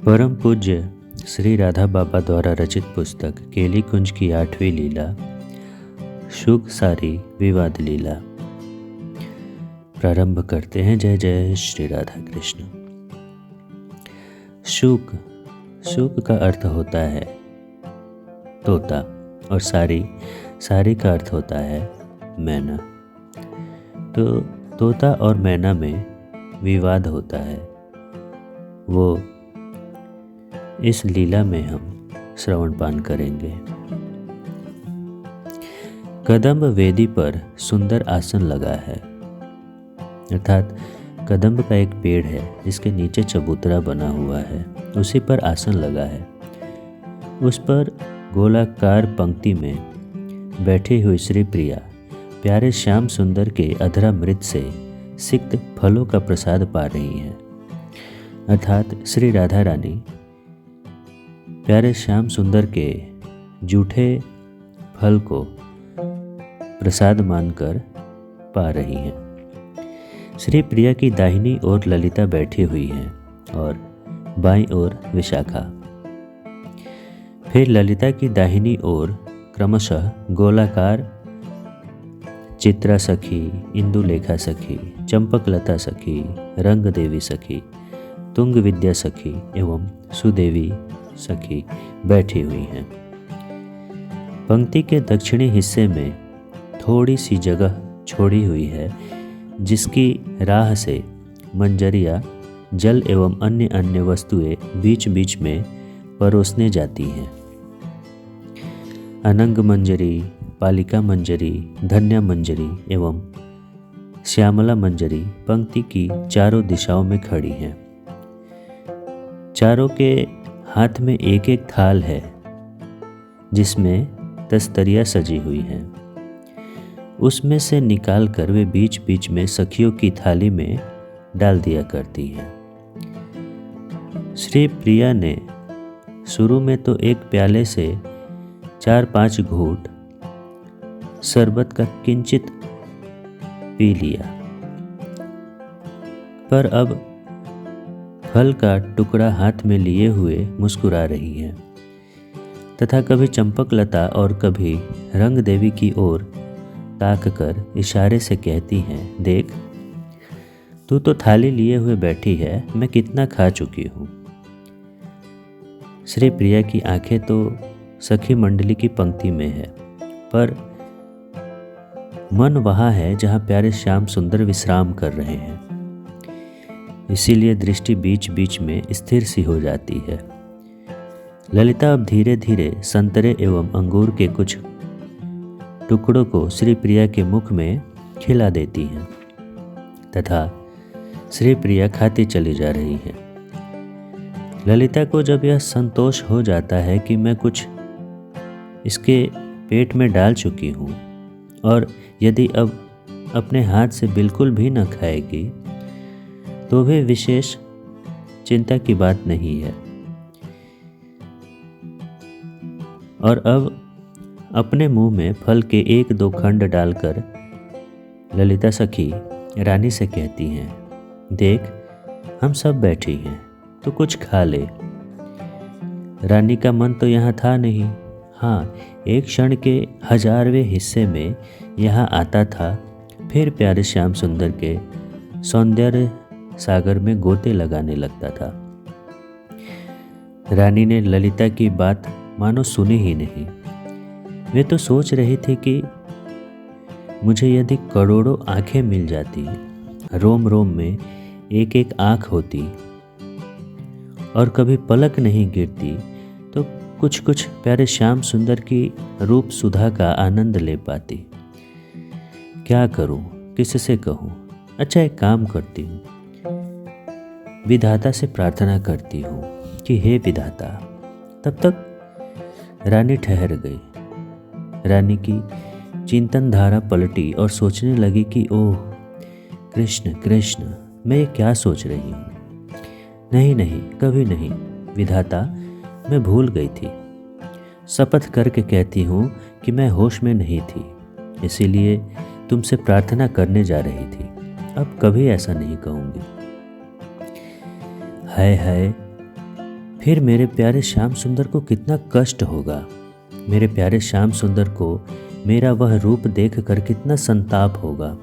परम पूज्य श्री राधा बाबा द्वारा रचित पुस्तक केली कुंज की 8वीं लीला शुक सारी विवाद लीला। प्रारंभ करते हैं। जय जय श्री राधा कृष्ण। शुक का अर्थ होता है तोता और सारी का अर्थ होता है मैना। तो तोता और मैना में विवाद होता है, वो इस लीला में हम श्रवणपान करेंगे। कदम्ब वेदी पर सुंदर आसन लगा है, अर्थात कदम्ब का एक पेड़ है जिसके नीचे चबूतरा बना हुआ है, उसी पर आसन लगा है। उस पर गोलाकार पंक्ति में बैठी हुई श्री प्रिया प्यारे श्याम सुंदर के अधरामृत से सिक्त फलों का प्रसाद पा रही हैं, अर्थात श्री राधा रानी प्यारे श्याम सुंदर के जूठे फल को प्रसाद मानकर पा रही हैं। श्री प्रिया की दाहिनी ओर ललिता बैठी हुई है और बाईं ओर विशाखा। फिर ललिता की दाहिनी ओर क्रमशः गोलाकार चित्रा सखी, इंदुलेखा सखी, चंपकलता सखी, रंग देवी सखी, तुंग विद्या सखी एवं सुदेवी सखी बैठी हुई हैं। पंक्ति के दक्षिणी हिस्से में थोड़ी सी जगह छोड़ी हुई है, जिसकी राह से मंजरियाँ जल एवं अन्य अन्य वस्तुएं बीच बीच में परोसने जाती हैं। अनंग मंजरी, पालिका मंजरी, धन्या मंजरी एवं श्यामला मंजरी पंक्ति की चारों दिशाओं में खड़ी हैं। चारों के हाथ में एक एक थाल है जिसमें तस्तरियाँ सजी हुई हैं। उसमें से निकालकर वे बीच बीच में सखियों की थाली में डाल दिया करती हैं। श्री प्रिया ने शुरू में तो एक प्याले से 4-5 घूंट शरबत का किंचित पी लिया, पर अब फल का टुकड़ा हाथ में लिए हुए मुस्कुरा रही है तथा कभी चंपकलता और कभी रंग देवी की ओर ताक कर इशारे से कहती हैं, देख तू तो थाली लिए हुए बैठी है, मैं कितना खा चुकी हूँ। श्री प्रिया की आंखें तो सखी मंडली की पंक्ति में है, पर मन वहाँ है जहाँ प्यारे श्याम सुंदर विश्राम कर रहे हैं, इसीलिए दृष्टि बीच बीच में स्थिर सी हो जाती है। ललिता अब धीरे धीरे संतरे एवं अंगूर के कुछ टुकड़ों को श्री प्रिया के मुख में खिला देती हैं तथा श्री प्रिया खाती चली जा रही है। ललिता को जब यह संतोष हो जाता है कि मैं कुछ इसके पेट में डाल चुकी हूँ और यदि अब अपने हाथ से बिल्कुल भी न खाएगी तो भी विशेष चिंता की बात नहीं है, और अब अपने मुंह में फल के 1-2 खंड डालकर ललिता सखी रानी से कहती हैं, देख हम सब बैठी हैं, तो कुछ खा ले। रानी का मन तो यहाँ था नहीं। हाँ, एक क्षण के 1000वें हिस्से में यहाँ आता था, फिर प्यारे श्याम सुंदर के सौंदर्य सागर में गोते लगाने लगता था। रानी ने ललिता की बात मानो सुनी ही नहीं। वे तो सोच रही थी कि मुझे यदि करोड़ों आंखें मिल जाती, रोम रोम में एक एक आंख होती और कभी पलक नहीं गिरती, तो कुछ कुछ प्यारे श्याम सुंदर की रूप सुधा का आनंद ले पाती। क्या करूं, किससे कहूं? अच्छा, एक काम करती हूँ, विधाता से प्रार्थना करती हूँ कि हे विधाता। तब तक रानी ठहर गई। रानी की चिंतन धारा पलटी और सोचने लगी कि ओह कृष्ण कृष्ण, मैं ये क्या सोच रही हूँ। नहीं नहीं, कभी नहीं विधाता, मैं भूल गई थी। शपथ करके कहती हूँ कि मैं होश में नहीं थी, इसीलिए तुमसे प्रार्थना करने जा रही थी। अब कभी ऐसा नहीं कहूँगी। हाय हाय, फिर मेरे प्यारे श्याम सुंदर को कितना कष्ट होगा। मेरे प्यारे श्याम सुंदर को मेरा वह रूप देखकर कितना संताप होगा।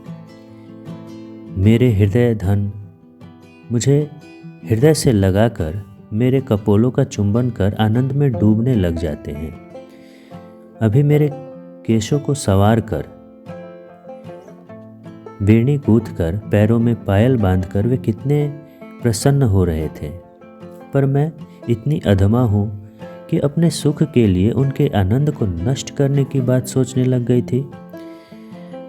मेरे हृदय धन मुझे हृदय से लगाकर मेरे कपोलों का चुंबन कर आनंद में डूबने लग जाते हैं। अभी मेरे केशों को संवार कर, बेड़ी गूंथ कर, पैरों में पायल बांधकर वे कितने प्रसन्न हो रहे थे। पर मैं इतनी अधमा हूँ कि अपने सुख के लिए उनके आनंद को नष्ट करने की बात सोचने लग गई थी।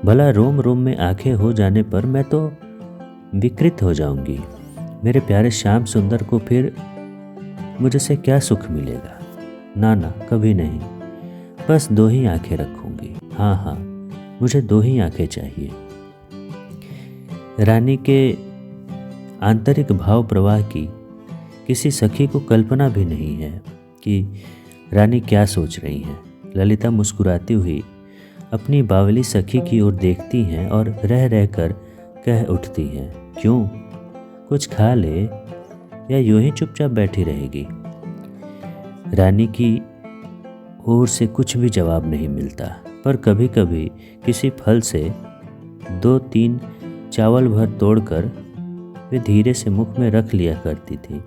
भला रोम रोम में आंखें हो जाने पर मैं तो विकृत हो जाऊंगी। मेरे प्यारे श्याम सुंदर को फिर मुझसे क्या सुख मिलेगा? ना ना, कभी नहीं। बस 2 ही आंखें रखूंगी। हाँ हाँ, मुझे 2 ही आंखें चाहिए। रानी के आंतरिक भाव प्रवाह की किसी सखी को कल्पना भी नहीं है कि रानी क्या सोच रही हैं। ललिता मुस्कुराती हुई अपनी बावली सखी की ओर देखती हैं और रह रहकर कह उठती हैं, क्यों, कुछ खा ले या यूं ही चुपचाप बैठी रहेगी? रानी की ओर से कुछ भी जवाब नहीं मिलता, पर कभी कभी किसी फल से 2-3 चावल भर तोड़कर वे धीरे से मुख में रख लिया करती थी।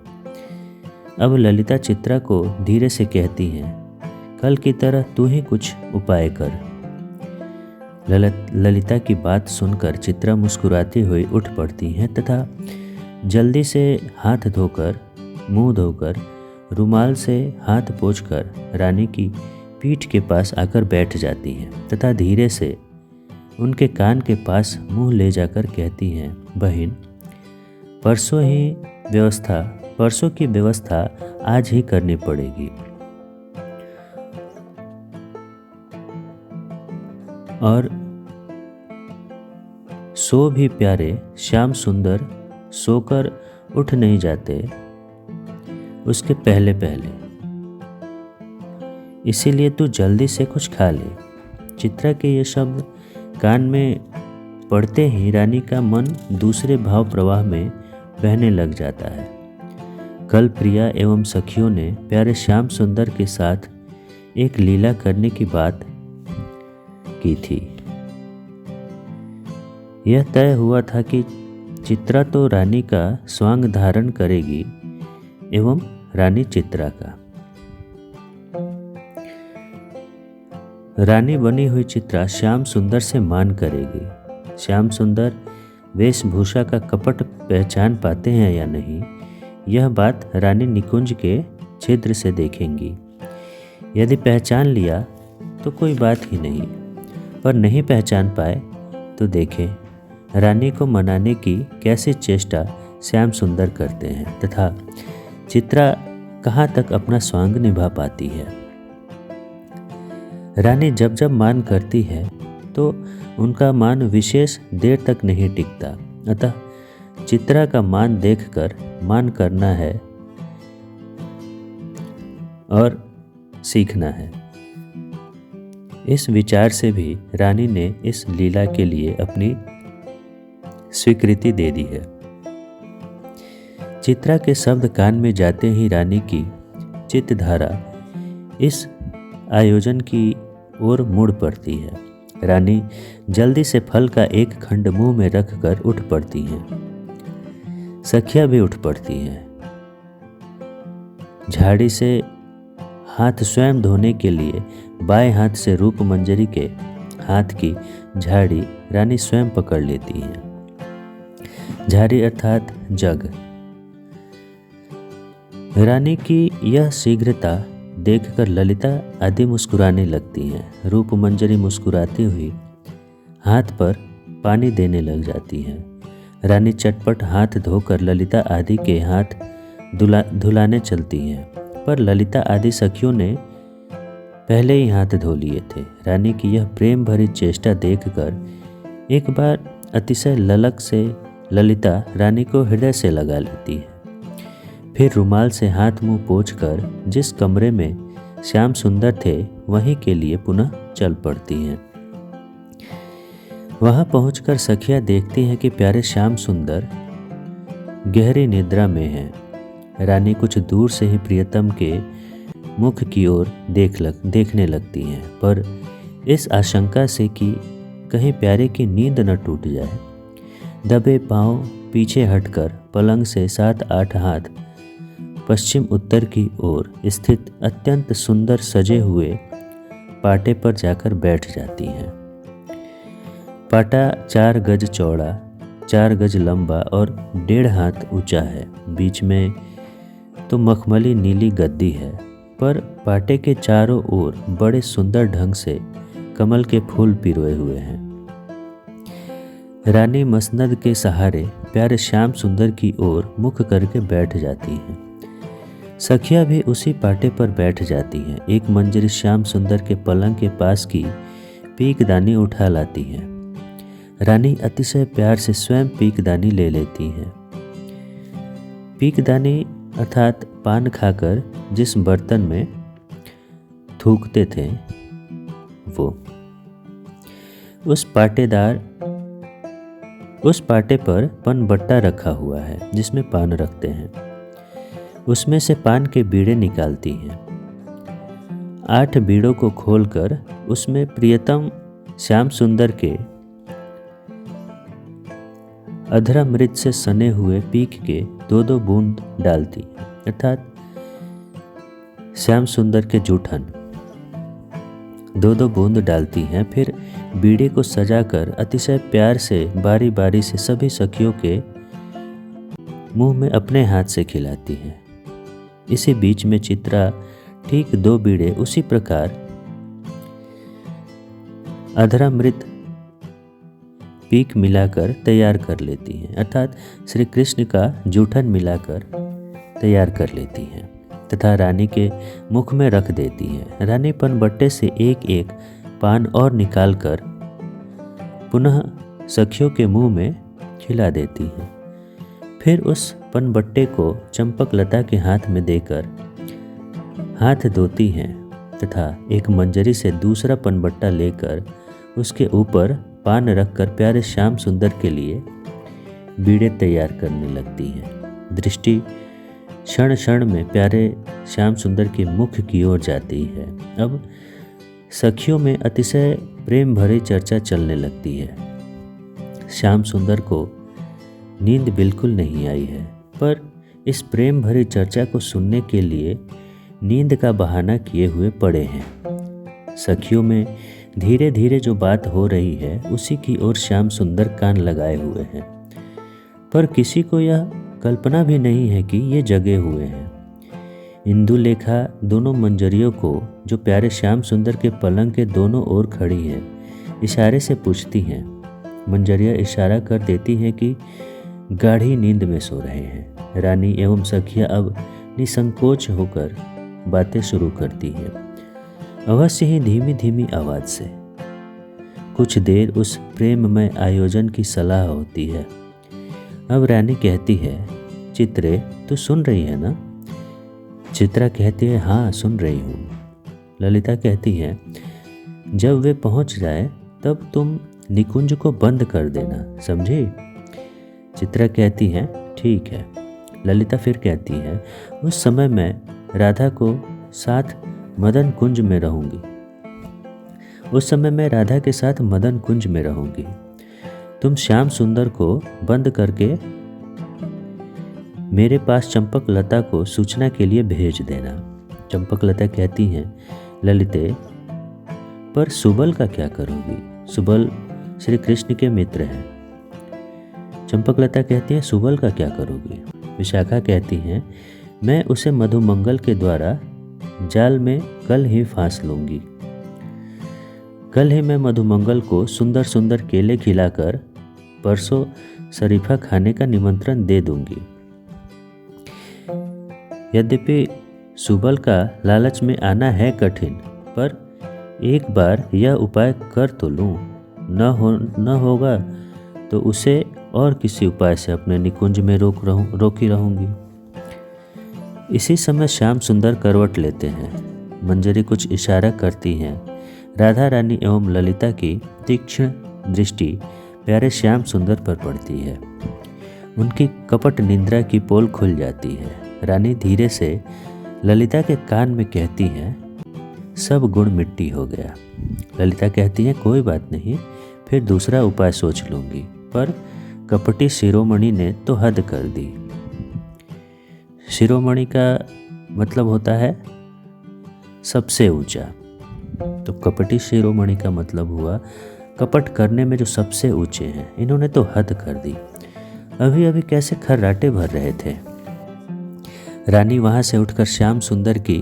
अब ललिता चित्रा को धीरे से कहती हैं, कल की तरह तू ही कुछ उपाय कर। ललिता की बात सुनकर चित्रा मुस्कुराती हुई उठ पड़ती हैं तथा जल्दी से हाथ धोकर, मुंह धोकर, रुमाल से हाथ पोंछकर रानी की पीठ के पास आकर बैठ जाती हैं तथा धीरे से उनके कान के पास मुंह ले जाकर कहती हैं, बहन, परसों की व्यवस्था आज ही करनी पड़ेगी। और सो भी प्यारे श्याम सुंदर सोकर उठ नहीं जाते उसके पहले पहले, इसीलिए तू जल्दी से कुछ खा ले। चित्रा के ये शब्द कान में पड़ते ही रानी का मन दूसरे भाव प्रवाह में बहने लग जाता है। कल प्रिया एवं सखियों ने प्यारे श्याम सुंदर के साथ एक लीला करने की बात की थी। यह तय हुआ था कि चित्रा तो रानी का स्वांग धारण करेगी एवं रानी चित्रा का। रानी बनी हुई चित्रा श्याम सुंदर से मान करेगी। श्याम सुंदर वेशभूषा का कपट पहचान पाते हैं या नहीं, यह बात रानी निकुंज के छिद्र से देखेंगी। यदि पहचान लिया तो कोई बात ही नहीं, पर नहीं पहचान पाए तो देखें रानी को मनाने की कैसी चेष्टा श्याम सुंदर करते हैं तथा चित्रा कहाँ तक अपना स्वांग निभा पाती है। रानी जब जब मान करती है तो उनका मान विशेष देर तक नहीं टिकता, अतः चित्रा का मान देखकर मान करना है और सीखना है। इस विचार से भी रानी ने इस लीला के लिए अपनी स्वीकृति दे दी है। चित्रा के शब्द कान में जाते ही रानी की चित्तधारा इस आयोजन की ओर मुड़ पड़ती है। रानी जल्दी से फल का एक खंड मुंह में रखकर उठ पड़ती हैं। सखियां भी उठ पड़ती हैं। झाड़ी से हाथ स्वयं धोने के लिए बाएं हाथ से रूप मंजरी के हाथ की झाड़ी रानी स्वयं पकड़ लेती हैं। झाड़ी अर्थात जग। रानी की यह शीघ्रता देखकर ललिता आदि मुस्कुराने लगती हैं। रूप मंजरी मुस्कुराती हुई हाथ पर पानी देने लग जाती हैं। रानी चटपट हाथ धोकर ललिता आदि के हाथ धुलाने चलती हैं, पर ललिता आदि सखियों ने पहले ही हाथ धो लिए थे। रानी की यह प्रेम भरी चेष्टा देखकर एक बार अतिशय ललक से ललिता रानी को हृदय से लगा लेती है। फिर रुमाल से हाथ मुंह पोंछकर जिस कमरे में श्याम सुंदर थे वहीं के लिए पुनः चल पड़ती हैं। वहां पहुंचकर सखियां देखती हैं कि प्यारे श्याम सुंदर गहरी निद्रा में हैं। रानी कुछ दूर से ही प्रियतम के मुख की ओर देखने लगती हैं, पर इस आशंका से कि कहीं प्यारे की नींद न टूट जाए। दबे पांव पीछे हटकर पलंग से 7-8 हाथ पश्चिम उत्तर की ओर स्थित अत्यंत सुंदर सजे हुए पाटे पर जाकर बैठ जाती हैं। पाटा 4 गज चौड़ा, 4 गज लंबा और 1.5 हाथ ऊंचा है। बीच में तो मखमली नीली गद्दी है, पर पाटे के चारों ओर बड़े सुंदर ढंग से कमल के फूल पिरोए हुए हैं। रानी मसनद के सहारे प्यारे श्याम सुंदर की ओर मुख करके बैठ जाती हैं। सखिया भी उसी पाटे पर बैठ जाती हैं। एक मंजरी श्याम सुंदर के पलंग के पास की पीकदानी उठा लाती हैं। रानी अतिशय प्यार से स्वयं पीकदानी ले लेती हैं। पीकदानी अर्थात पान खाकर जिस बर्तन में थूकते थे वो, उस पाटे पर पनबट्टा रखा हुआ है जिसमें पान रखते हैं। उसमें से पान के बीड़े निकालती हैं। 8 बीड़ों को खोलकर उसमें प्रियतम श्याम सुंदर के अधरामृत से सने हुए पीक के 2-2 बूंद डालती है, अर्थात श्याम सुंदर के जूठन 2-2 बूंद डालती हैं। फिर बीड़े को सजाकर अतिशय प्यार से बारी बारी से सभी सखियों के मुंह में अपने हाथ से खिलाती हैं। इसी बीच में चित्रा ठीक 2 बीड़े उसी प्रकार अधरामृत पीक मिलाकर तैयार कर लेती हैं, अर्थात श्री कृष्ण का जूठन मिलाकर तैयार कर लेती हैं तथा रानी के मुख में रख देती हैं। रानी पनबट्टे से एक पान और निकालकर पुनः सखियों के मुंह में खिला देती हैं। फिर उस पनबट्टे को चंपक लता के हाथ में देकर हाथ धोती हैं तथा एक मंजरी से दूसरा पनबट्टा लेकर उसके ऊपर पान रखकर प्यारे श्याम सुंदर के लिए बीड़े तैयार करने लगती हैं। दृष्टि क्षण क्षण में प्यारे श्याम सुंदर के मुख की ओर जाती है। अब सखियों में अतिशय प्रेम भरी चर्चा चलने लगती है। श्याम सुंदर को नींद बिल्कुल नहीं आई है, पर इस प्रेम भरी चर्चा को सुनने के लिए नींद का बहाना किए हुए पड़े हैं। सखियों में धीरे धीरे जो बात हो रही है उसी की ओर श्याम सुंदर कान लगाए हुए हैं, पर किसी को यह कल्पना भी नहीं है कि ये जगे हुए हैं। इंदुलेखा दोनों मंजरियों को, जो प्यारे श्याम सुंदर के पलंग के दोनों ओर खड़ी हैं, इशारे से पूछती हैं। मंजरियाँ इशारा कर देती हैं कि गाढ़ी नींद में सो रहे हैं। रानी एवं सखिया अब निसंकोच होकर बातें शुरू करती हैं, अवश्य ही धीमी धीमी आवाज से। कुछ देर उस प्रेममय आयोजन की सलाह होती है। अब रानी कहती है, चित्रे तू सुन रही है ना? चित्रा कहती है, हाँ सुन रही हूँ। ललिता कहती है, जब वे पहुँच जाए तब तुम निकुंज को बंद कर देना, समझी? चित्रा कहती है, ठीक है। ललिता फिर कहती है, उस समय मैं राधा को साथ मदन कुंज में रहूंगी। उस समय मैं राधा के साथ मदन कुंज में रहूंगी। तुम श्याम सुंदर को बंद करके मेरे पास चंपक लता को सूचना के लिए भेज देना। चंपक लता कहती हैं, ललिते पर सुबल का क्या करोगी? सुबल श्री कृष्ण के मित्र हैं। चंपक लता कहती है, सुबल का क्या करोगी? विशाखा कहती हैं, मैं उसे मधुमंगल के द्वारा जाल में कल ही फांस लूंगी। कल ही मैं मधुमंगल को सुंदर सुंदर केले खिलाकर परसों शरीफा खाने का निमंत्रण दे दूंगी। यद्यपि सुबल का लालच में आना है कठिन, पर एक बार यह उपाय कर तो लूं। न होगा तो उसे और किसी उपाय से अपने निकुंज में रोकी रहूंगी। इसी समय श्याम सुंदर करवट लेते हैं। मंजरी कुछ इशारा करती हैं। राधा रानी एवं ललिता की तीक्ष्ण दृष्टि प्यारे श्याम सुंदर पर पड़ती है। उनकी कपट निंद्रा की पोल खुल जाती है। रानी धीरे से ललिता के कान में कहती हैं, सब गुण मिट्टी हो गया। ललिता कहती है, कोई बात नहीं, फिर दूसरा उपाय सोच लूँगी। पर कपटी शिरोमणि ने तो हद कर दी। शिरोमणि का मतलब होता है सबसे ऊंचा, तो कपटी शिरोमणि का मतलब हुआ कपट करने में जो सबसे ऊंचे हैं। इन्होंने तो हद कर दी। अभी अभी कैसे खर्राटे भर रहे थे। रानी वहां से उठकर श्याम सुंदर की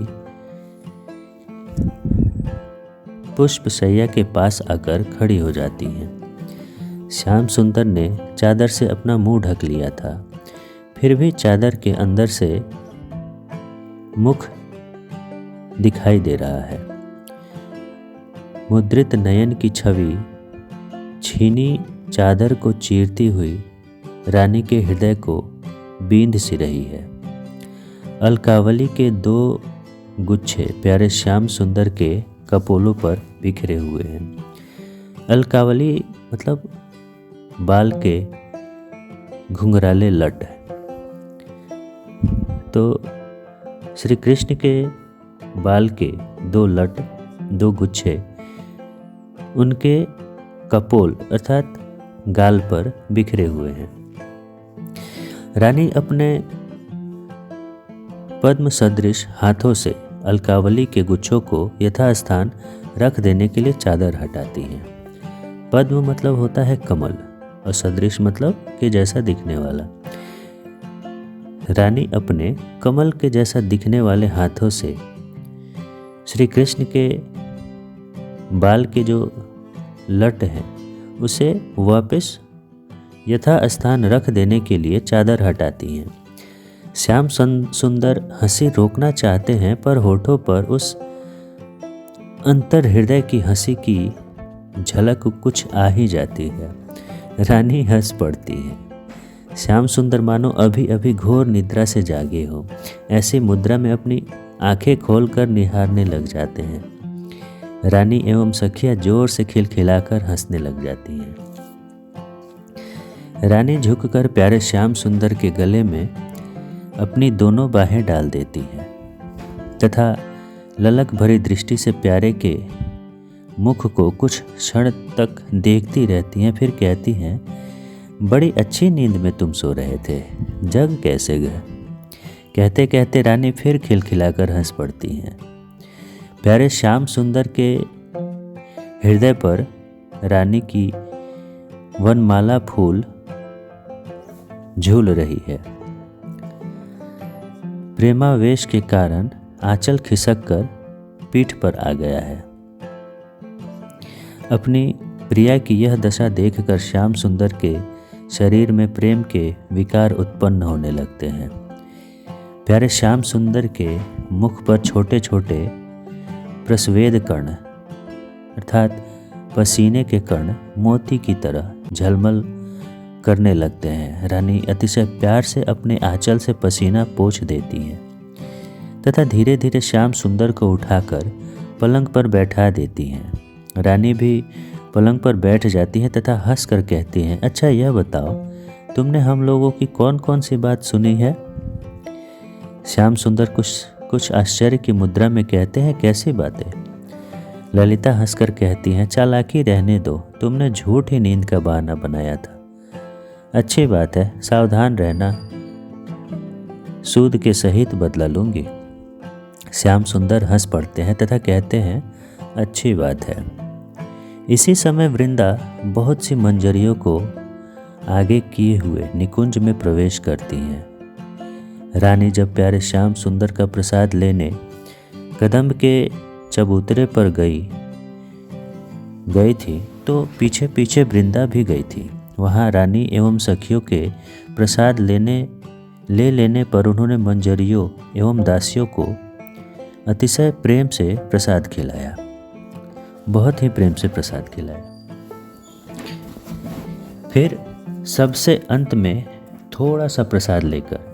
पुष्पशैया के पास आकर खड़ी हो जाती हैं। श्याम सुंदर ने चादर से अपना मुंह ढक लिया था, फिर भी चादर के अंदर से मुख दिखाई दे रहा है। मुद्रित नयन की छवि छीनी चादर को चीरती हुई रानी के हृदय को बींध सी रही है। अलकावली के 2 गुच्छे प्यारे श्याम सुंदर के कपोलों पर बिखरे हुए हैं। अलकावली मतलब बाल के घुंघराले लट। तो श्री कृष्ण के बाल के 2 लट, 2 गुच्छे उनके कपोल अर्थात गाल पर बिखरे हुए हैं। रानी अपने पद्म सदृश हाथों से अलकावली के गुच्छों को यथास्थान रख देने के लिए चादर हटाती हैं। पद्म मतलब होता है कमल और सदृश मतलब के जैसा दिखने वाला। रानी अपने कमल के जैसा दिखने वाले हाथों से श्री कृष्ण के बाल के जो लट है उसे वापस यथास्थान रख देने के लिए चादर हटाती हैं। श्याम सुंदर हंसी रोकना चाहते हैं, पर होठों पर उस अंतर हृदय की हंसी की झलक कुछ आ ही जाती है। रानी हंस पड़ती है। श्याम सुंदर मानो अभी अभी घोर निद्रा से जागे हो, ऐसी मुद्रा में अपनी आंखें खोलकर निहारने लग जाते हैं। रानी एवं सखिया जोर से खिलखिलाकर हंसने लग जाती हैं। रानी झुककर प्यारे श्याम सुंदर के गले में अपनी दोनों बाहें डाल देती हैं तथा ललक भरी दृष्टि से प्यारे के मुख को कुछ क्षण तक देखती रहती हैं। फिर कहती हैं, बड़ी अच्छी नींद में तुम सो रहे थे, जग कैसे गए? कहते कहते रानी फिर खिलखिलाकर हंस पड़ती हैं। प्यारे श्याम सुंदर के हृदय पर रानी की वनमाला फूल झूल रही है। प्रेमावेश के कारण आंचल खिसक कर पीठ पर आ गया है। अपनी प्रिया की यह दशा देखकर श्याम सुंदर के शरीर में प्रेम के विकार उत्पन्न होने लगते हैं। प्यारे श्याम सुंदर के मुख पर छोटे छोटे प्रस्वेद कण अर्थात पसीने के कण मोती की तरह झलमल करने लगते हैं। रानी अतिशय प्यार से अपने आंचल से पसीना पोंछ देती है तथा धीरे धीरे श्याम सुंदर को उठाकर पलंग पर बैठा देती हैं। रानी भी पलंग पर बैठ जाती हैं तथा हंस कर कहती हैं, अच्छा यह बताओ, तुमने हम लोगों की कौन कौन सी बात सुनी है? श्याम सुंदर कुछ आश्चर्य की मुद्रा में कहते हैं, कैसी बातें? ललिता हंसकर कहती हैं, चालाकी रहने दो, तुमने झूठी नींद का बहाना बनाया था। अच्छी बात है, सावधान रहना, सूद के सहित बदला लूंगी। श्याम सुंदर हंस पड़ते हैं तथा कहते हैं, अच्छी बात है। इसी समय वृंदा बहुत सी मंजरियों को आगे किए हुए निकुंज में प्रवेश करती हैं। रानी जब प्यारे श्याम सुंदर का प्रसाद लेने कदम्ब के चबूतरे पर गई थी तो पीछे पीछे वृंदा भी गई थी। वहाँ रानी एवं सखियों के प्रसाद ले लेने पर उन्होंने मंजरियों एवं दासियों को अतिशय प्रेम से प्रसाद खिलाया, बहुत ही प्रेम से प्रसाद खिलाया। फिर सबसे अंत में थोड़ा सा प्रसाद लेकर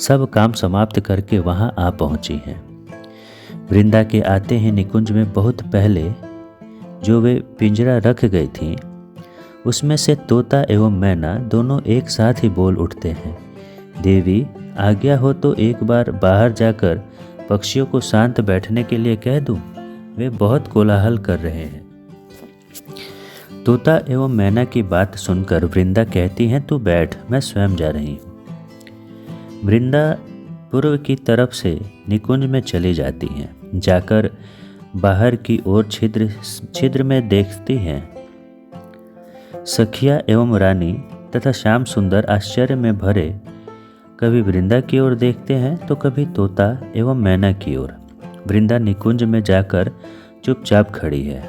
सब काम समाप्त करके वहाँ आ पहुँची हैं। वृंदा के आते ही निकुंज में बहुत पहले जो वे पिंजरा रख गई थीं, उसमें से तोता एवं मैना दोनों एक साथ ही बोल उठते हैं, देवी आज्ञा हो तो एक बार बाहर जाकर पक्षियों को शांत बैठने के लिए कह दूं? वे बहुत कोलाहल कर रहे हैं। तोता एवं मैना की बात सुनकर वृंदा कहती हैं, तू बैठ, मैं स्वयं जा रही हूँ। वृंदा पूर्व की तरफ से निकुंज में चली जाती हैं। जाकर बाहर की ओर छिद्र में देखती हैं। सखिया एवं रानी तथा श्याम सुंदर आश्चर्य में भरे कभी वृंदा की ओर देखते हैं तो कभी तोता एवं मैना की ओर। वृंदा निकुंज में जाकर चुपचाप खड़ी है।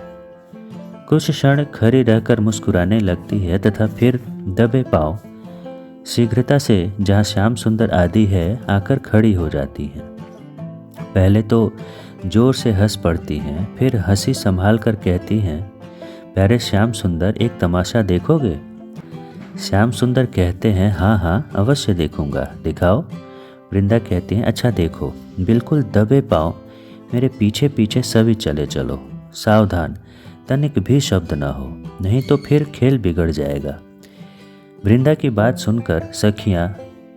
कुछ क्षण खड़ी रहकर मुस्कुराने लगती है तथा फिर दबे पांव शीघ्रता से जहाँ श्याम सुंदर आदि है आकर खड़ी हो जाती हैं। पहले तो जोर से हंस पड़ती हैं, फिर हंसी संभाल कर कहती हैं, प्यारे श्याम सुंदर, एक तमाशा देखोगे? श्याम सुंदर कहते हैं, हाँ हाँ अवश्य देखूंगा, दिखाओ। वृंदा कहती हैं, अच्छा देखो, बिल्कुल दबे पाँव मेरे पीछे पीछे सभी चले चलो, सावधान, तनिक भी शब्द न हो, नहीं तो फिर खेल बिगड़ जाएगा। वृंदा की बात सुनकर सखियाँ,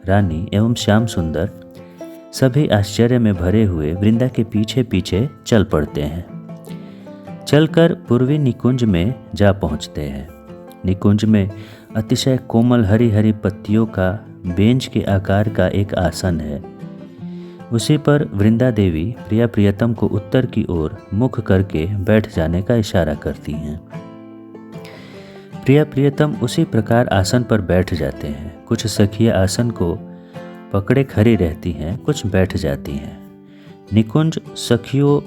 रानी एवं श्याम सुंदर सभी आश्चर्य में भरे हुए वृंदा के पीछे पीछे चल पड़ते हैं। चलकर पूर्वी निकुंज में जा पहुँचते हैं। निकुंज में अतिशय कोमल हरी हरी पत्तियों का बेंच के आकार का एक आसन है। उसी पर वृंदा देवी प्रिया प्रियतम को उत्तर की ओर मुख करके बैठ जाने का इशारा करती हैं। प्रिया प्रियतम उसी प्रकार आसन पर बैठ जाते हैं। कुछ सखियाँ आसन को पकड़े खड़ी रहती हैं, कुछ बैठ जाती हैं। निकुंज सखियों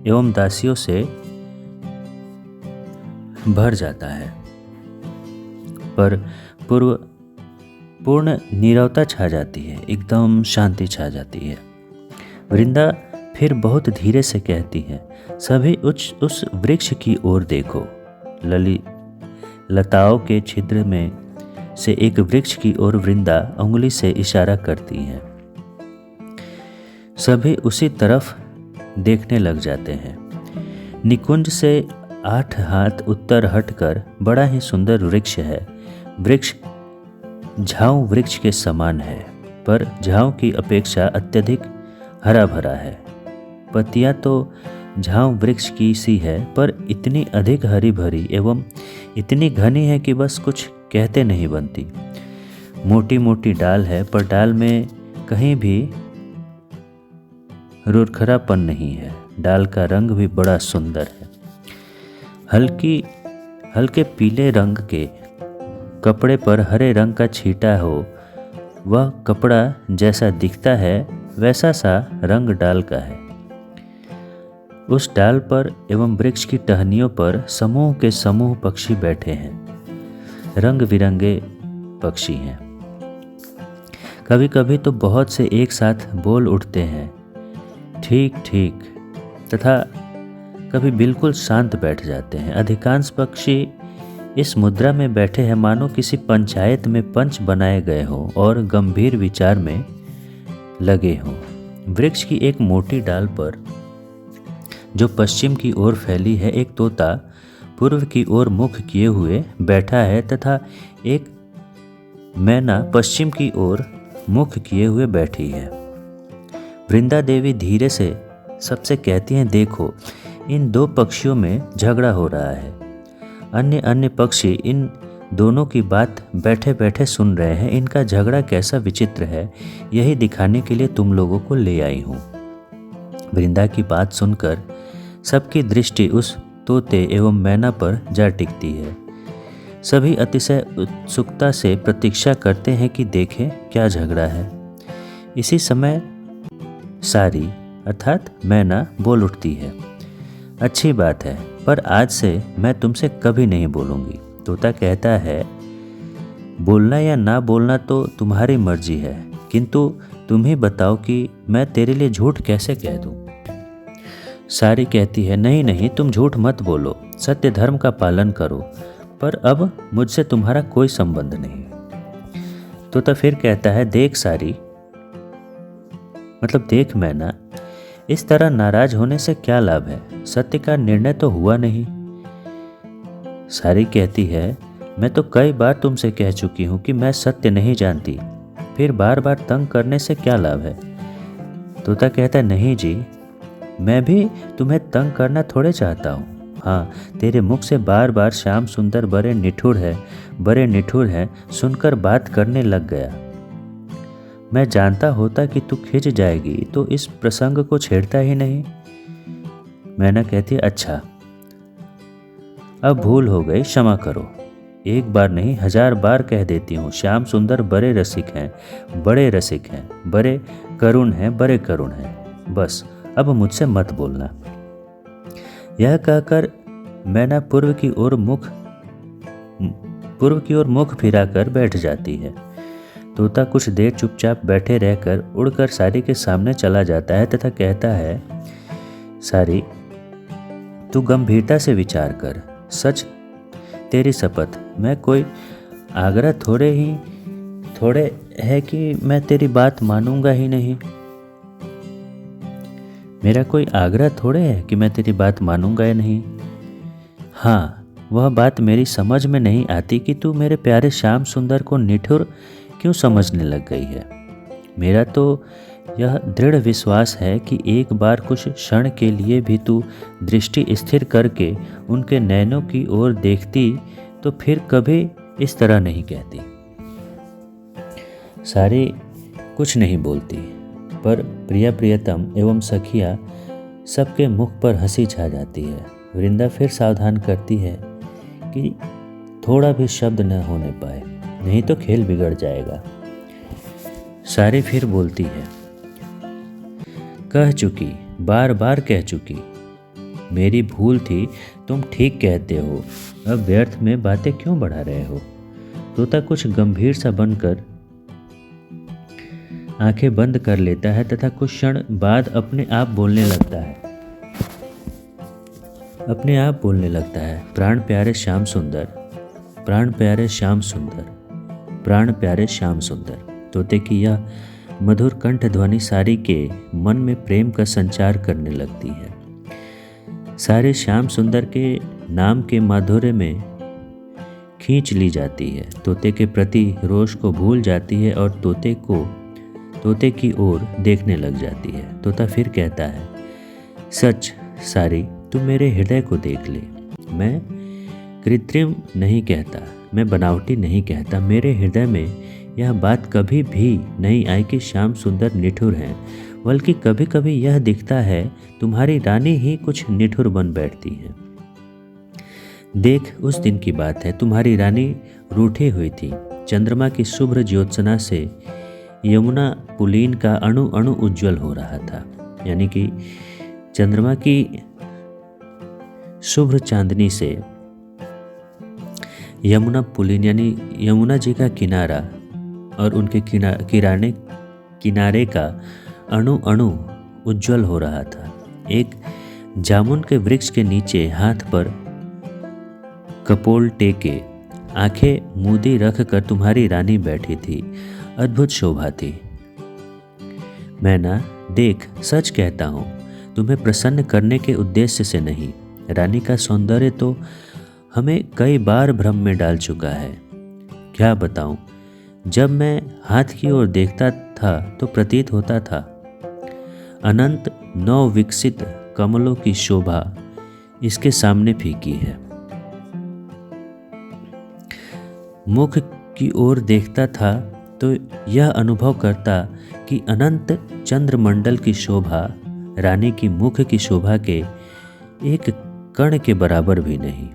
एवं दासियों से भर जाता है, पर पूर्ण नीरवता छा जाती है, एकदम शांति छा जाती है। वृंदा फिर बहुत धीरे से कहती है, सभी उस वृक्ष की ओर देखो। लताओं के छिद्र में से एक वृक्ष की ओर वृंदा उंगली से इशारा करती है। सभी उसी तरफ देखने लग जाते हैं। निकुंज से 8 हाथ उत्तर हटकर बड़ा ही सुंदर वृक्ष है। वृक्ष झाऊ वृक्ष के समान है, पर झाऊ की अपेक्षा अत्यधिक हरा भरा है। पत्तियां तो झाऊ वृक्ष की सी है, पर इतनी अधिक हरी भरी एवं इतनी घनी है कि बस कुछ कहते नहीं बनती। मोटी मोटी डाल है, पर डाल में कहीं भी रुरखरापन नहीं है। डाल का रंग भी बड़ा सुंदर है। हल्के पीले रंग के कपड़े पर हरे रंग का छींटा हो, वह कपड़ा जैसा दिखता है वैसा सा रंग डाल का है। उस डाल पर एवं वृक्ष की टहनियों पर समूह के समूह पक्षी बैठे हैं। रंग बिरंगे पक्षी हैं। कभी कभी तो बहुत से एक साथ बोल उठते हैं, ठीक ठीक, तथा कभी बिल्कुल शांत बैठ जाते हैं। अधिकांश पक्षी इस मुद्रा में बैठे हैं मानो किसी पंचायत में पंच बनाए गए हों और गंभीर विचार में लगे हों। वृक्ष की एक मोटी डाल पर जो पश्चिम की ओर फैली है, एक तोता पूर्व की ओर मुख किए हुए बैठा है तथा एक मैना पश्चिम की ओर मुख किए हुए बैठी है। वृंदा देवी धीरे से सबसे कहती हैं, देखो, इन 2 पक्षियों में झगड़ा हो रहा है। अन्य पक्षी इन दोनों की बात बैठे बैठे सुन रहे हैं। इनका झगड़ा कैसा विचित्र है, यही दिखाने के लिए तुम लोगों को ले आई हूँ। वृंदा की बात सुनकर सबकी दृष्टि उस तोते एवं मैना पर जा टिकती है। सभी अतिशय उत्सुकता से प्रतीक्षा करते हैं कि देखें क्या झगड़ा है। इसी समय सारी अर्थात मैना बोल उठती है, अच्छी बात है, पर आज से मैं तुमसे कभी नहीं बोलूँगी। तोता कहता है, बोलना या ना बोलना तो तुम्हारी मर्जी है, किंतु तुम ही बताओ कि मैं तेरे लिए झूठ कैसे कह दूँ। सारी कहती है, नहीं नहीं, तुम झूठ मत बोलो, सत्य धर्म का पालन करो, पर अब मुझसे तुम्हारा कोई संबंध नहीं। तोता फिर कहता है, देख सारी, मतलब देख मैना, इस तरह नाराज होने से क्या लाभ है, सत्य का निर्णय तो हुआ नहीं। सारी कहती है, मैं तो कई बार तुमसे कह चुकी हूँ कि मैं सत्य नहीं जानती, फिर बार बार तंग करने से क्या लाभ है? तोता कहता है, नहीं जी, मैं भी तुम्हें तंग करना थोड़े चाहता हूँ। हाँ, तेरे मुख से बार बार श्याम सुंदर बड़े निठुर है सुनकर बात करने लग गया। मैं जानता होता कि तू खिंच जाएगी तो इस प्रसंग को छेड़ता ही नहीं। मैना कहती है, अच्छा, अब भूल हो गई, क्षमा करो। एक बार नहीं 1000 बार कह देती हूँ, श्याम सुंदर बड़े रसिक हैं, बड़े करुण हैं। बस अब मुझसे मत बोलना। यह कहकर मैना पूर्व की ओर मुख फिराकर बैठ जाती है। तोता कुछ देर चुपचाप बैठे रहकर उड़कर सारी के सामने चला जाता है तथा कहता है, सारी, तू गंभीरता से विचार कर। सच, तेरी शपथ, मैं कोई आग्रह थोड़े है कि मैं तेरी बात मानूंगा ही नहीं। मेरा कोई आग्रह थोड़े है कि मैं तेरी बात मानूंगा या नहीं। हाँ, वह बात मेरी समझ में नहीं आती कि तू मेरे प्यारे श्याम सुंदर को निठुर क्यों समझने लग गई है। मेरा तो यह दृढ़ विश्वास है कि एक बार कुछ क्षण के लिए भी तू दृष्टि स्थिर करके उनके नैनों की ओर देखती तो फिर कभी इस तरह नहीं कहती। सारी कुछ नहीं बोलती, पर प्रियतम एवं सखिया सबके मुख पर हंसी छा जाती है। वृंदा फिर सावधान करती है कि थोड़ा भी शब्द न होने पाए, नहीं तो खेल बिगड़ जाएगा। सारी फिर बोलती है, कह चुकी, बार बार कह चुकी, मेरी भूल थी, तुम ठीक कहते हो, अब व्यर्थ में बातें क्यों बढ़ा रहे हो। तोता कुछ गंभीर सा बनकर आंखें बंद कर लेता है तथा कुछ क्षण बाद अपने आप बोलने लगता है, प्राण प्यारे श्याम सुंदर, प्राण प्यारे श्याम सुंदर। तोते की यह मधुर कंठ ध्वनि सारी के मन में प्रेम का संचार करने लगती है। सारी श्याम सुंदर के नाम के माधुर्य में खींच ली जाती है, तोते के प्रति रोष को भूल जाती है और तोते की ओर देखने लग जाती है। तोता फिर कहता है, सच सारी, तू मेरे हृदय को देख ले। मैं कृत्रिम नहीं कहता, मैं बनावटी नहीं कहता, मेरे हृदय में यह बात कभी भी नहीं आई कि श्याम सुंदर निठुर हैं, बल्कि कभी कभी यह दिखता है तुम्हारी रानी ही कुछ निठुर बन बैठती है। देख, उस दिन की बात है, तुम्हारी रानी रूठी हुई थी। चंद्रमा की शुभ्र ज्योत्सना से यमुना पुलीन का अणु अणु उज्जवल हो रहा था। यानी कि चंद्रमा की शुभ्र चांदनी से यमुना पुलीन यानी यमुना जी का किनारा और उनके किनारे का अणु अणु उज्जवल हो रहा था। एक जामुन के वृक्ष के नीचे हाथ पर कपोल टेके आंखें मूदी रखकर तुम्हारी रानी बैठी थी। अद्भुत शोभा थी। मैना, देख, सच कहता हूँ, तुम्हें प्रसन्न करने के उद्देश्य से नहीं। रानी का सौंदर्य तो हमें कई बार भ्रम में डाल चुका है। क्या बताऊं, जब मैं हाथ की ओर देखता था तो प्रतीत होता था अनंत नव विकसित कमलों की शोभा इसके सामने फीकी है। मुख की ओर देखता था तो यह अनुभव करता कि अनंत चंद्रमंडल की शोभा रानी की मुख की शोभा के एक कण के बराबर भी नहीं।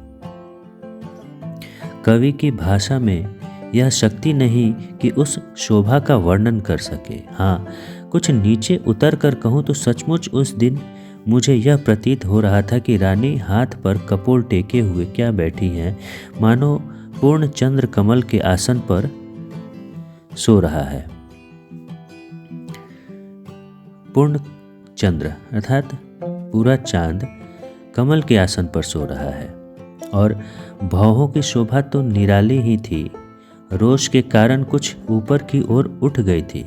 कवि की भाषा में यह शक्ति नहीं कि उस शोभा का वर्णन कर सके। हाँ, कुछ नीचे उतर कर कहूँ तो सचमुच उस दिन मुझे यह प्रतीत हो रहा था कि रानी हाथ पर कपोल टेके हुए क्या बैठी हैं, मानो पूर्ण चंद्र कमल के आसन पर सो रहा है। पूर्ण चंद्र अर्थात पूरा चांद कमल के आसन पर सो रहा है और भौहों की शोभा तो निराली ही थी। रोष के कारण कुछ ऊपर की ओर उठ गई थी,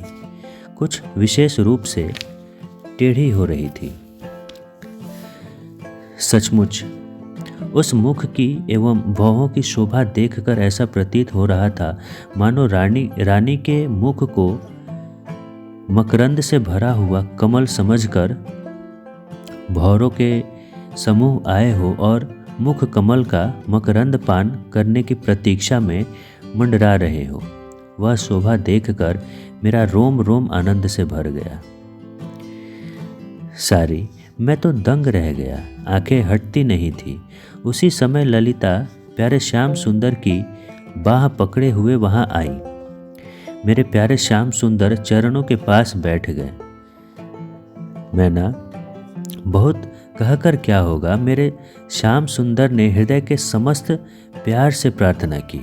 कुछ विशेष रूप से टेढ़ी हो रही थी। सचमुच उस मुख की एवं भौहों की शोभा देखकर ऐसा प्रतीत हो रहा था मानो रानी के मुख को मकरंद से भरा हुआ कमल समझकर भौरों के समूह आए हो और मुख कमल का मकरंद पान करने की प्रतीक्षा में मंडरा रहे हो। वह शोभा देखकर मेरा रोम रोम आनंद से भर गया। सारी, मैं तो दंग रह गया, आंखें हटती नहीं थी। उसी समय ललिता प्यारे श्याम सुंदर की बाह पकड़े हुए वहां आई। मेरे प्यारे श्याम सुंदर चरणों के पास बैठ गए। मैं ना बहुत कहकर क्या होगा, मेरे श्याम सुंदर ने हृदय के समस्त प्यार से प्रार्थना की,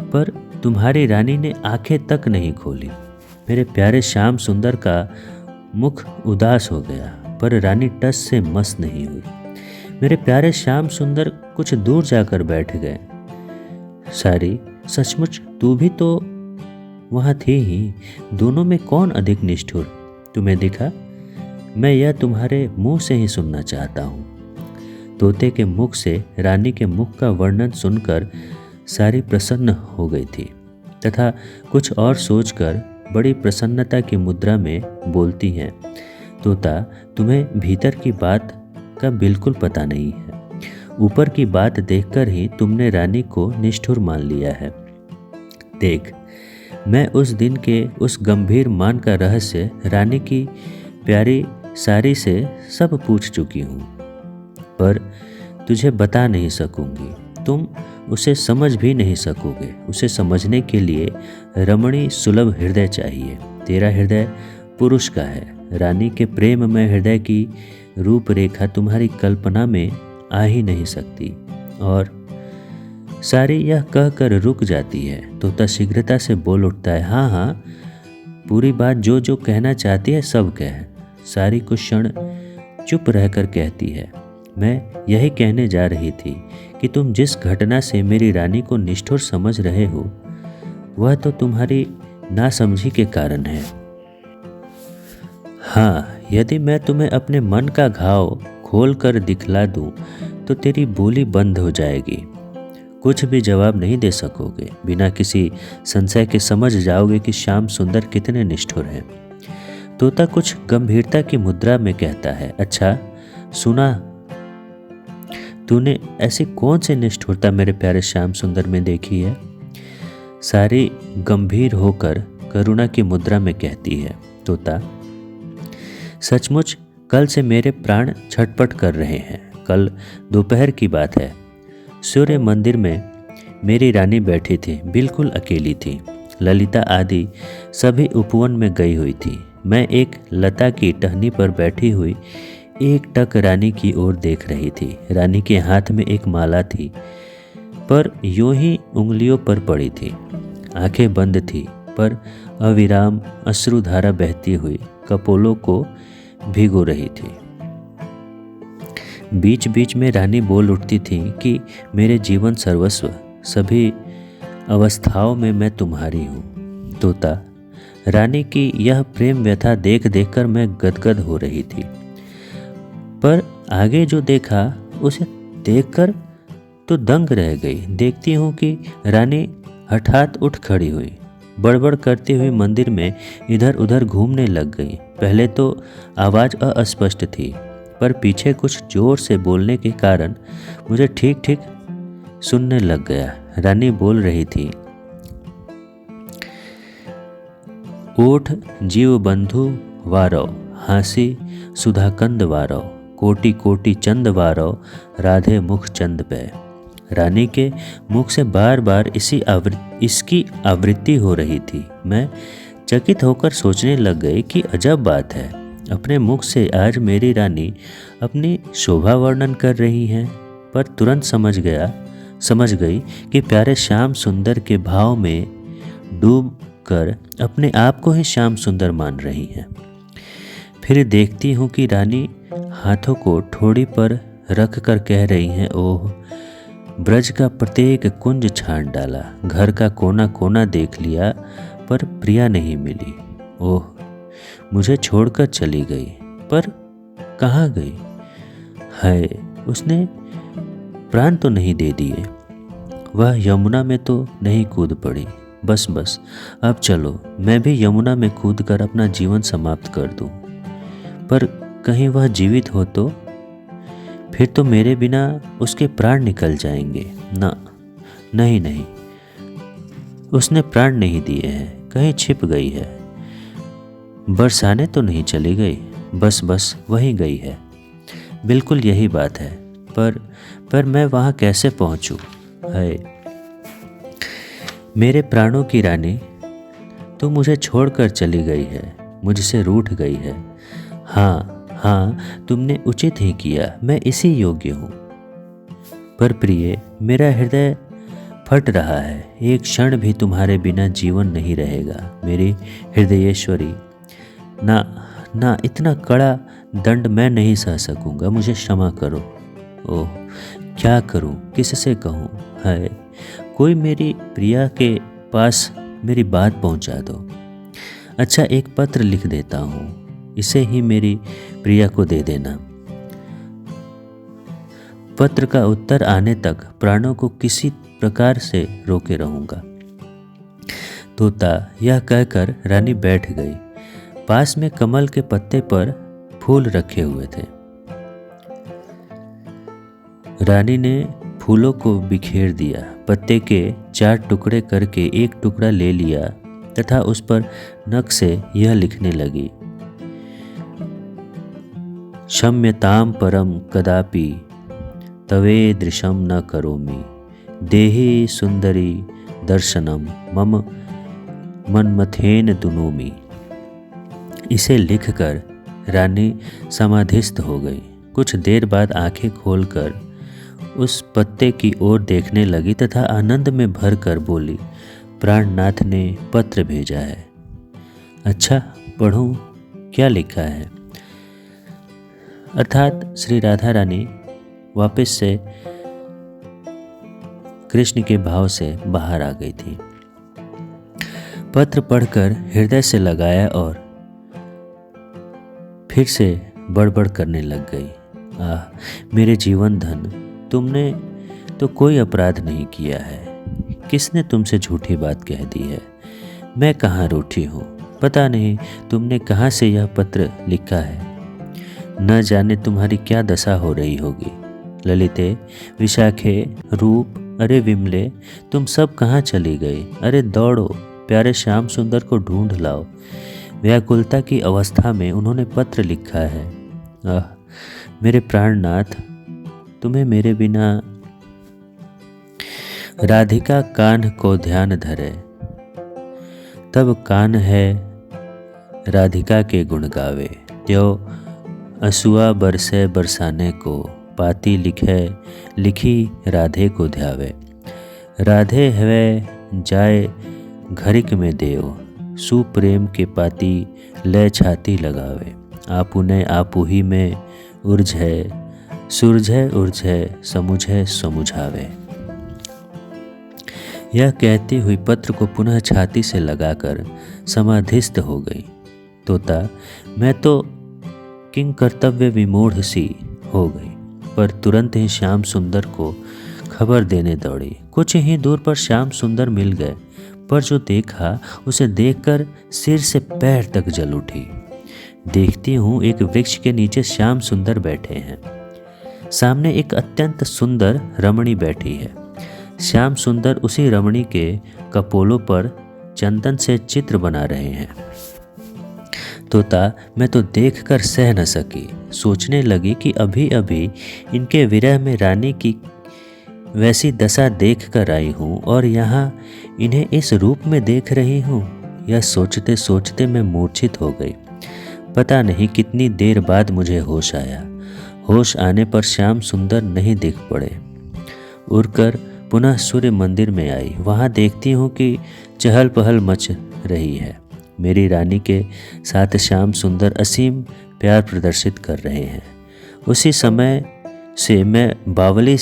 पर तुम्हारी रानी ने आंखें तक नहीं खोली। मेरे प्यारे श्याम सुंदर का मुख उदास हो गया, पर रानी टस से मस नहीं हुई। मेरे प्यारे श्याम सुंदर कुछ दूर जाकर बैठ गए। सारी, सचमुच तू भी तो वहाँ थी ही, दोनों में कौन अधिक निष्ठुर? तुम्हें दिखा? मैं यह तुम्हारे मुंह से ही सुनना चाहता हूँ। तोते के मुख से रानी के मुख का वर्णन सुनकर सारी प्रसन्न हो गई थी तथा कुछ और सोचकर बड़ी प्रसन्नता की मुद्रा में बोलती हैं, तोता, तुम्हें भीतर की बात का बिल्कुल पता नहीं है। ऊपर की बात देखकर ही तुमने रानी को निष्ठुर मान लिया है। देख, मैं उस दिन के उस गंभीर मान का रहस्य रानी की प्यारी सारी से सब पूछ चुकी हूँ, पर तुझे बता नहीं सकूंगी। तुम उसे समझ भी नहीं सकोगे। उसे समझने के लिए रमणी सुलभ हृदय चाहिए। तेरा हृदय पुरुष का है। रानी के प्रेम में हृदय की रूपरेखा तुम्हारी कल्पना में आ ही नहीं सकती। और सारी यह कहकर रुक जाती है। तोता शीघ्रता से बोल उठता है, हाँ हाँ, पूरी बात जो जो कहना चाहती है सब कह। सारी कुछ क्षण चुप रहकर कहती है, मैं यही कहने जा रही थी कि तुम जिस घटना से मेरी रानी को निष्ठुर समझ रहे हो वह तो तुम्हारी नासमझी के कारण है। हाँ, यदि मैं तुम्हें अपने मन का घाव खोल कर दिखला दूं तो तेरी बोली बंद हो जाएगी। कुछ भी जवाब नहीं दे सकोगे। बिना किसी संशय के समझ जाओगे कि श्याम सुंदर कितने निष्ठुर हैं। तोता कुछ गंभीरता की मुद्रा में कहता है, अच्छा सुना, तूने ऐसी कौन सी निष्ठुरता मेरे प्यारे श्याम सुंदर में देखी है? सारी गंभीर होकर करुणा की मुद्रा में कहती है, तोता, सचमुच कल से मेरे प्राण छटपट कर रहे हैं। कल दोपहर की बात है। सूर्य मंदिर में मेरी रानी बैठी थी, बिल्कुल अकेली थी। ललिता आदि सभी उपवन में गई हुई थी। मैं एक लता की टहनी पर बैठी हुई एक टक रानी की ओर देख रही थी। रानी के हाथ में एक माला थी, पर यूं ही उंगलियों पर पड़ी थी। आंखें बंद थी, पर अविराम अश्रुधारा बहती हुई कपोलों को भिगो रही थी। बीच बीच में रानी बोल उठती थी कि मेरे जीवन सर्वस्व, सभी अवस्थाओं में मैं तुम्हारी हूँ। तोता, रानी की यह प्रेम व्यथा देख देखकर मैं गदगद हो रही थी, पर आगे जो देखा उसे देखकर तो दंग रह गई। देखती हूँ कि रानी हठात उठ खड़ी हुई, बड़बड़ करती हुई मंदिर में इधर उधर घूमने लग गई। पहले तो आवाज़ अस्पष्ट थी, पर पीछे कुछ जोर से बोलने के कारण मुझे ठीक ठीक सुनने लग गया। रानी बोल रही थी, ओठ जीव बंधु वारो, हाँसी सुधाकंद वारो, कोटि कोटि चंद वारो, राधे मुख चंद पे। रानी के मुख से बार बार इसकी आवृत्ति हो रही थी। मैं चकित होकर सोचने लग गई कि अजब बात है, अपने मुख से आज मेरी रानी अपनी शोभा वर्णन कर रही हैं, पर तुरंत समझ गई कि प्यारे श्याम सुंदर के भाव में डूब कर अपने आप को ही श्याम सुंदर मान रही हैं। फिर देखती हूँ कि रानी हाथों को ठोड़ी पर रख कर कह रही हैं, ओह, ब्रज का प्रत्येक कुंज छान डाला, घर का कोना कोना देख लिया, पर प्रिया नहीं मिली। ओह, मुझे छोड़कर चली गई, पर कहाँ गई? हाय, उसने प्राण तो नहीं दे दिए, वह यमुना में तो नहीं कूद पड़ी। बस बस, अब चलो, मैं भी यमुना में कूद कर अपना जीवन समाप्त कर दूं। पर कहीं वह जीवित हो तो? फिर तो मेरे बिना उसके प्राण निकल जाएंगे। ना, नहीं नहीं, उसने प्राण नहीं दिए हैं, कहीं छिप गई है। बरसाने तो नहीं चली गई? बस बस, वहीं गई है। बिल्कुल यही बात है, पर मैं वहाँ कैसे पहुँचूँ? है मेरे प्राणों की रानी, तू मुझे छोड़कर चली गई है, मुझसे रूठ गई है। हाँ हाँ, तुमने उचित ही किया, मैं इसी योग्य हूँ। पर प्रिय, मेरा हृदय फट रहा है, एक क्षण भी तुम्हारे बिना जीवन नहीं रहेगा मेरी हृदयेश्वरी। ना ना, इतना कड़ा दंड मैं नहीं सह सकूंगा, मुझे क्षमा करो। ओह, क्या करूं, किससे कहूं? है कोई मेरी प्रिया के पास मेरी बात पहुंचा दो। अच्छा, एक पत्र लिख देता हूँ, इसे ही मेरी प्रिया को दे देना। पत्र का उत्तर आने तक प्राणों को किसी प्रकार से रोके रहूंगा। तोता यह कहकर रानी बैठ गई। पास में कमल के पत्ते पर फूल रखे हुए थे। रानी ने फूलों को बिखेर दिया, पत्ते के 4 टुकड़े करके एक टुकड़ा ले लिया तथा उस पर नख से यह लिखने लगी, क्षम्यताम परम कदापि तवे दृशम न करोमि, देहि सुंदरी दर्शनम मम मनमथेन दुनोमि। इसे लिखकर रानी समाधिस्थ हो गई। कुछ देर बाद आंखें खोलकर उस पत्ते की ओर देखने लगी तथा आनंद में भरकर बोली, प्राणनाथ ने पत्र भेजा है। अच्छा, पढ़ूं, क्या लिखा है? अर्थात श्री राधा रानी वापस से कृष्ण के भाव से बाहर आ गई थी। पत्र पढ़कर हृदय से लगाया और फिर से बड़बड़ करने लग गई। आह, मेरे जीवन धन, तुमने तो कोई अपराध नहीं किया है। किसने तुमसे झूठी बात कह दी है? मैं कहाँ रूठी हूँ? पता नहीं तुमने कहाँ से यह पत्र लिखा है। न जाने तुम्हारी क्या दशा हो रही होगी। ललिते, विशाखे, रूप, अरे विमले, तुम सब कहाँ चली गई? अरे दौड़ो, प्यारे श्याम सुंदर को ढूंढ लाओ। व्याकुलता की अवस्था में उन्होंने पत्र लिखा है। आह, मेरे प्राणनाथ, तुम्हें मेरे बिना। राधिका कान को ध्यान धरे, तब कान है राधिका के गुण गावे। त्यो असुआ बरसे बरसाने को, पाती लिखे लिखी राधे को ध्यावे। राधे हवे जाए घरिक में देव, सुप्रेम के पाती ले छाती लगावे। आपुने आपुही में उर्झे, सुरझे उर्झे, समुझे समुझावे। यह कहती हुई पत्र को पुनः छाती से लगाकर समाधिस्थ हो गई। तोता, मैं तो किंग कर्तव्य विमूढ़ सी हो गई, पर तुरंत ही श्याम सुंदर को खबर देने दौड़ी। कुछ ही दूर पर श्याम सुंदर मिल गए, पर जो देखा उसे देखकर सिर से पैर तक जल उठी। देखती हूँ एक वृक्ष के नीचे श्याम सुंदर बैठे हैं। सामने एक अत्यंत सुंदर रमणी बैठी है। श्याम सुंदर उसी रमणी के कपोलों पर चंदन से चित्र बना रहे हैं। तोता, मैं तो देखकर सह न सकी। सोचने लगी कि अभी अभी इनके विरह में रानी की वैसी दशा देख कर आई हूँ और यहाँ इन्हें इस रूप में देख रही हूँ। यह सोचते सोचते मैं मूर्छित हो गई। पता नहीं कितनी देर बाद मुझे होश आया। होश आने पर श्याम सुंदर नहीं दिख पड़े। उड़कर पुनः सूर्य मंदिर में आई। वहाँ देखती हूँ कि चहल पहल मच रही है। मेरी रानी के साथ श्याम सुंदर असीम प्यार प्रदर्शित कर रहे हैं। उसी समय से मैं बावली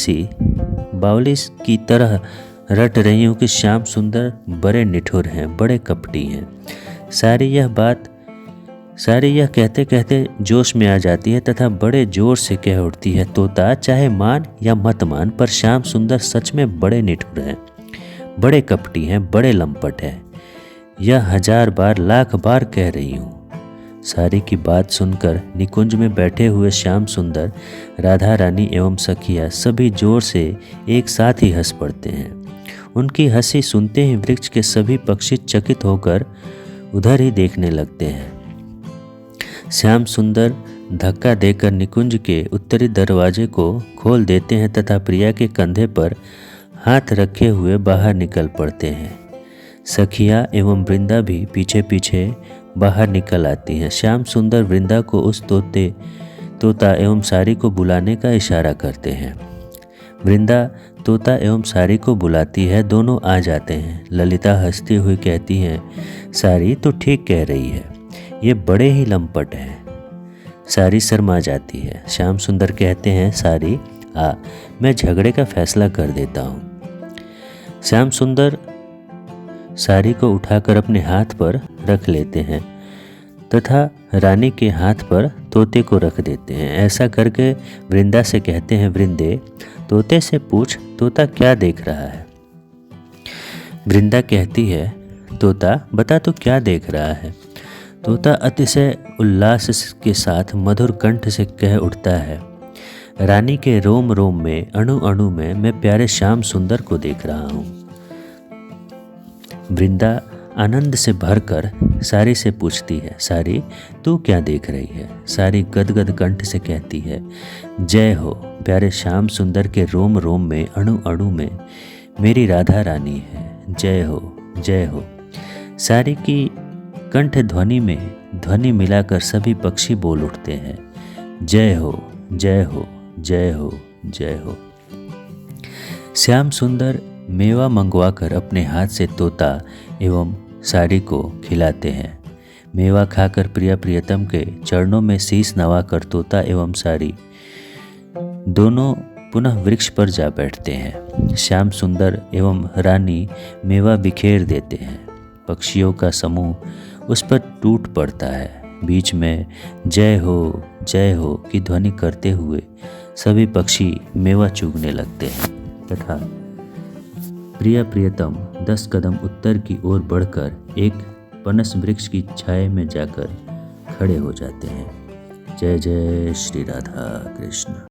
की तरह रट रही हूँ कि श्याम सुंदर बड़े निठुर हैं, बड़े कपटी हैं। सारी यह बात सारी यह कहते कहते जोश में आ जाती है तथा बड़े जोर से कह उठती है, तोता चाहे मान या मत मान, पर श्याम सुंदर सच में बड़े निठुर हैं, बड़े कपटी हैं, बड़े लंपट हैं। यह 1000 बार लाख बार कह रही हूँ। सारी की बात सुनकर निकुंज में बैठे हुए श्याम सुंदर, राधा रानी एवं सखिया सभी जोर से एक साथ ही हंस पड़ते हैं। उनकी हंसी सुनते ही वृक्ष के सभी पक्षी चकित होकर उधर ही देखने लगते हैं। श्याम सुंदर धक्का देकर निकुंज के उत्तरी दरवाजे को खोल देते हैं तथा प्रिया के कंधे पर हाथ रखे हुए बाहर निकल पड़ते हैं। सखिया एवं वृंदा भी पीछे पीछे बाहर निकल आती हैं। श्याम सुंदर वृंदा को उस तोता एवं सारी को बुलाने का इशारा करते हैं। वृंदा तोता एवं सारी को बुलाती है, दोनों आ जाते हैं। ललिता हंसती हुई कहती है, सारी तो ठीक कह रही है, ये बड़े ही लंपट हैं। सारी शर्मा जाती है। श्याम सुंदर कहते हैं, सारी आ, मैं झगड़े का फैसला कर देता हूँ। श्याम सुंदर सारी को उठाकर अपने हाथ पर रख लेते हैं तथा रानी के हाथ पर तोते को रख देते हैं। ऐसा करके वृंदा से कहते हैं, वृंदे तोते से पूछ तोता क्या देख रहा है। वृंदा कहती है, तोता बता तो क्या देख रहा है। तोता अतिशय उल्लास के साथ मधुर कंठ से कह उठता है, रानी के रोम रोम में, अणु अणु में मैं प्यारे श्याम सुंदर को देख रहा हूँ। वृंदा आनंद से भरकर सारी से पूछती है, सारी तू क्या देख रही है। सारी गदगद कंठ से कहती है, जय हो, प्यारे श्याम सुंदर के रोम रोम में, अणु अणु में मेरी राधा रानी है, जय हो, जय हो। सारी की कंठ ध्वनि में ध्वनि मिलाकर सभी पक्षी बोल उठते हैं, जय हो, जय हो, जय हो, जय हो। श्याम सुंदर मेवा मंगवाकर अपने हाथ से तोता एवं सारी को खिलाते हैं। मेवा खाकर प्रिया प्रियतम के चरणों में शीश नवाकर तोता एवं सारी दोनों पुनः वृक्ष पर जा बैठते हैं। श्याम सुंदर एवं रानी मेवा बिखेर देते हैं। पक्षियों का समूह उस पर टूट पड़ता है। बीच में जय हो की ध्वनि करते हुए सभी पक्षी मेवा चूगने लगते हैं तथा प्रिया प्रियतम 10 कदम उत्तर की ओर बढ़कर एक पनस वृक्ष की छाया में जाकर खड़े हो जाते हैं। जय जय श्री राधा कृष्ण।